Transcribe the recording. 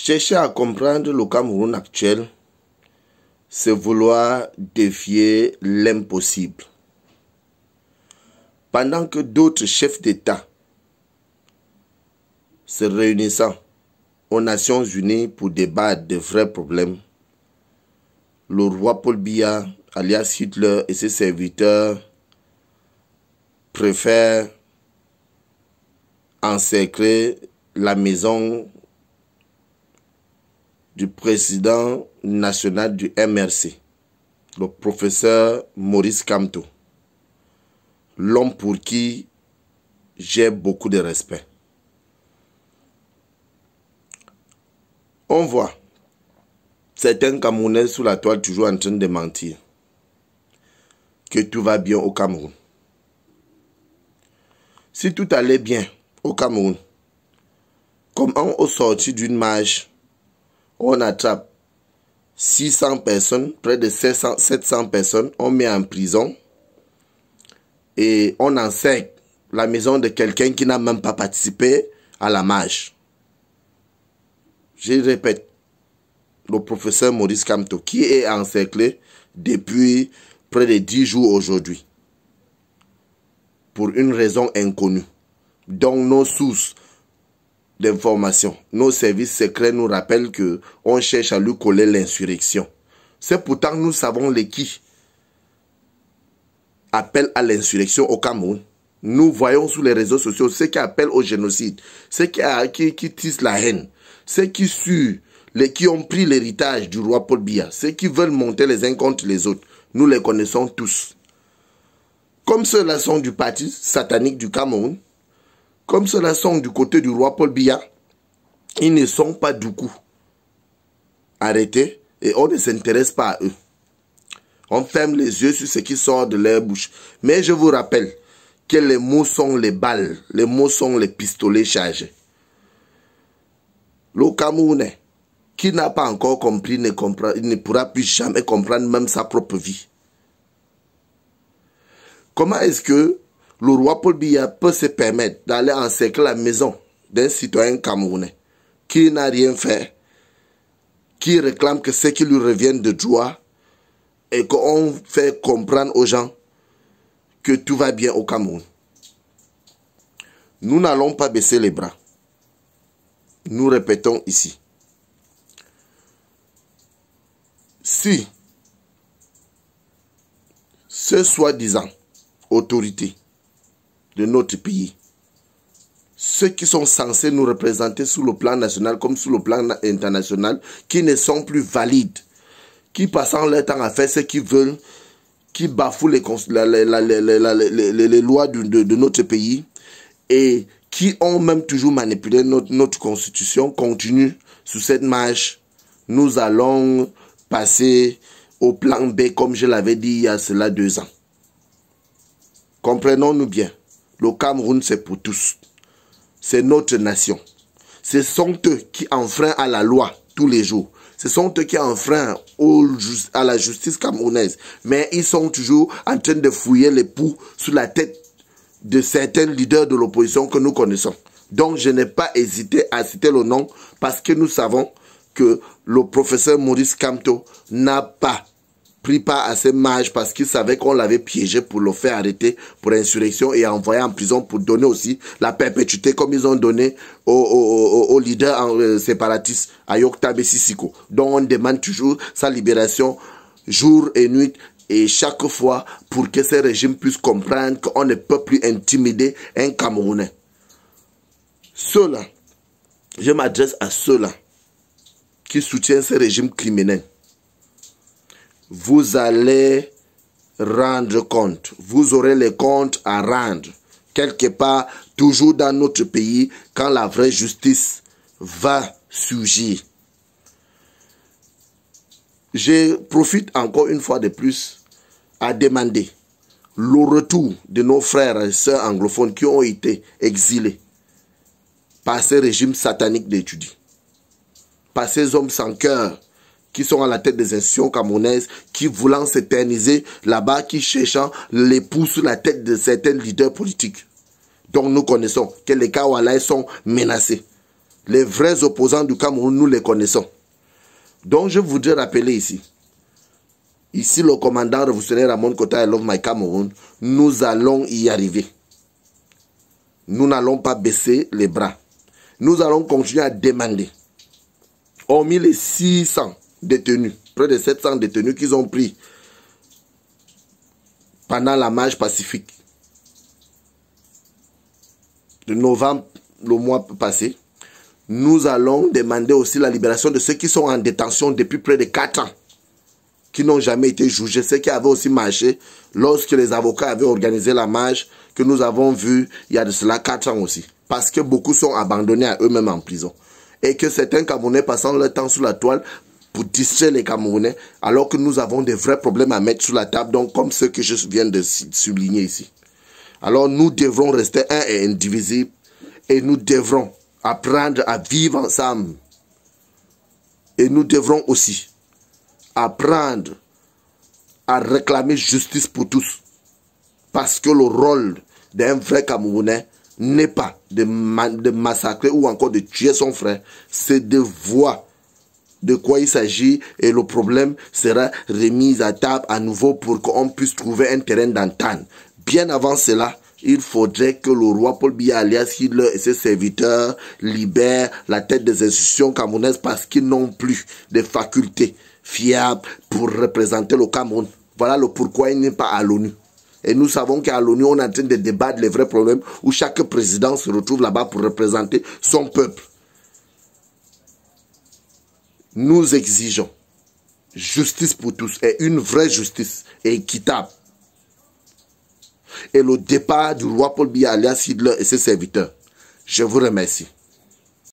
Chercher à comprendre le Cameroun actuel, c'est vouloir défier l'impossible. Pendant que d'autres chefs d'État se réunissant aux Nations Unies pour débattre de vrais problèmes, le roi Paul Biya, alias Hitler, et ses serviteurs préfèrent encercler la maison du président national du MRC, le professeur Maurice Kamto, l'homme pour qui j'ai beaucoup de respect. On voit certains Camerounais sous la toile toujours en train de mentir que tout va bien au Cameroun. Si tout allait bien au Cameroun, comment au sortir d'une marche, on attrape 600 personnes, près de 700 personnes, on met en prison et on encercle la maison de quelqu'un qui n'a même pas participé à la marche. Je répète, le professeur Maurice Kamto, qui est encerclé depuis près de 10 jours aujourd'hui, pour une raison inconnue, dont nos sources d'information, nos services secrets nous rappellent qu'on cherche à lui coller l'insurrection. C'est pourtant nous savons les qui appellent à l'insurrection au Cameroun. Nous voyons sur les réseaux sociaux ceux qui appellent au génocide, ceux qui tissent la haine, ceux qui ont pris l'héritage du roi Paul Biya, ceux qui veulent monter les uns contre les autres. Nous les connaissons tous. Comme ceux-là sont du parti satanique du Cameroun, comme ceux-là sont du côté du roi Paul Biya, ils ne sont pas du coup arrêtés et on ne s'intéresse pas à eux. On ferme les yeux sur ce qui sort de leur bouche. Mais je vous rappelle que les mots sont les balles, les mots sont les pistolets chargés. Le Camerounais qui n'a pas encore compris ne pourra plus jamais comprendre même sa propre vie. Comment est-ce que le roi Paul Biya peut se permettre d'aller encercler la maison d'un citoyen camerounais qui n'a rien fait, qui réclame que ce qui lui revient de droit et qu'on fait comprendre aux gens que tout va bien au Cameroun? Nous n'allons pas baisser les bras. Nous répétons ici. Si ce soi-disant autorité de notre pays, ceux qui sont censés nous représenter sur le plan national comme sur le plan international, qui ne sont plus valides, qui passent leur temps à faire ce qu'ils veulent, qui bafouent les lois de notre pays et qui ont même toujours manipulé notre constitution, continuent sur cette marche, nous allons passer au plan B comme je l'avais dit il y a cela 2 ans. Comprenons-nous bien, le Cameroun c'est pour tous, c'est notre nation. Ce sont eux qui enfreignent à la loi tous les jours. Ce sont eux qui enfreignent à la justice camerounaise. Mais ils sont toujours en train de fouiller les poux sous la tête de certains leaders de l'opposition que nous connaissons. Donc je n'ai pas hésité à citer le nom parce que nous savons que le professeur Maurice Kamto n'a pas pris part à ces marches parce qu'il savait qu'on l'avait piégé pour le faire arrêter pour insurrection et envoyer en prison pour donner aussi la perpétuité comme ils ont donné au leader séparatiste à Yoktabe Sissiko, dont on demande toujours sa libération jour et nuit et chaque fois pour que ces régimes puissent comprendre qu'on ne peut plus intimider un Camerounais. Ceux-là, je m'adresse à ceux-là qui soutiennent ces régimes criminels. Vous allez rendre compte. Vous aurez les comptes à rendre. Quelque part, toujours dans notre pays, quand la vraie justice va surgir. Je profite encore une fois de plus à demander le retour de nos frères et sœurs anglophones qui ont été exilés par ces régimes sataniques d'étudiants, par ces hommes sans cœur qui sont à la tête des institutions camerounaises, qui voulant s'éterniser là-bas, qui cherchant l'époux sur la tête de certains leaders politiques. Donc nous connaissons que les Kawalais sont menacés. Les vrais opposants du Cameroun, nous les connaissons. Donc, je voudrais rappeler ici. Ici, le commandant révolutionnaire Ramon Kota, I Love My Cameroun, nous allons y arriver. Nous n'allons pas baisser les bras. Nous allons continuer à demander. Hormis les 600 détenus, près de 700 détenus qu'ils ont pris pendant la marche pacifique de novembre, le mois passé, nous allons demander aussi la libération de ceux qui sont en détention depuis près de 4 ans, qui n'ont jamais été jugés, ceux qui avaient aussi marché lorsque les avocats avaient organisé la marche que nous avons vu il y a de cela 4 ans aussi. Parce que beaucoup sont abandonnés à eux-mêmes en prison. Et que certains Camerounais passant leur temps sous la toile pour distraire les Camerounais, alors que nous avons des vrais problèmes à mettre sur la table, donc comme ceux que je viens de souligner ici. Alors nous devrons rester un et indivisibles, et nous devrons apprendre à vivre ensemble. Et nous devrons aussi apprendre à réclamer justice pour tous. Parce que le rôle d'un vrai Camerounais n'est pas de massacrer ou encore de tuer son frère. C'est de voir de quoi il s'agit et le problème sera remis à table à nouveau pour qu'on puisse trouver un terrain d'entente. Bien avant cela, il faudrait que le roi Paul Biya alias Hitler et ses serviteurs libèrent la tête des institutions camerounaises parce qu'ils n'ont plus de facultés fiables pour représenter le Cameroun. Voilà le pourquoi il n'est pas à l'ONU. Et nous savons qu'à l'ONU, on est en train de débattre les vrais problèmes où chaque président se retrouve là-bas pour représenter son peuple. Nous exigeons justice pour tous et une vraie justice équitable. Et le départ du roi Paul Biya alias Hitler et ses serviteurs. Je vous remercie.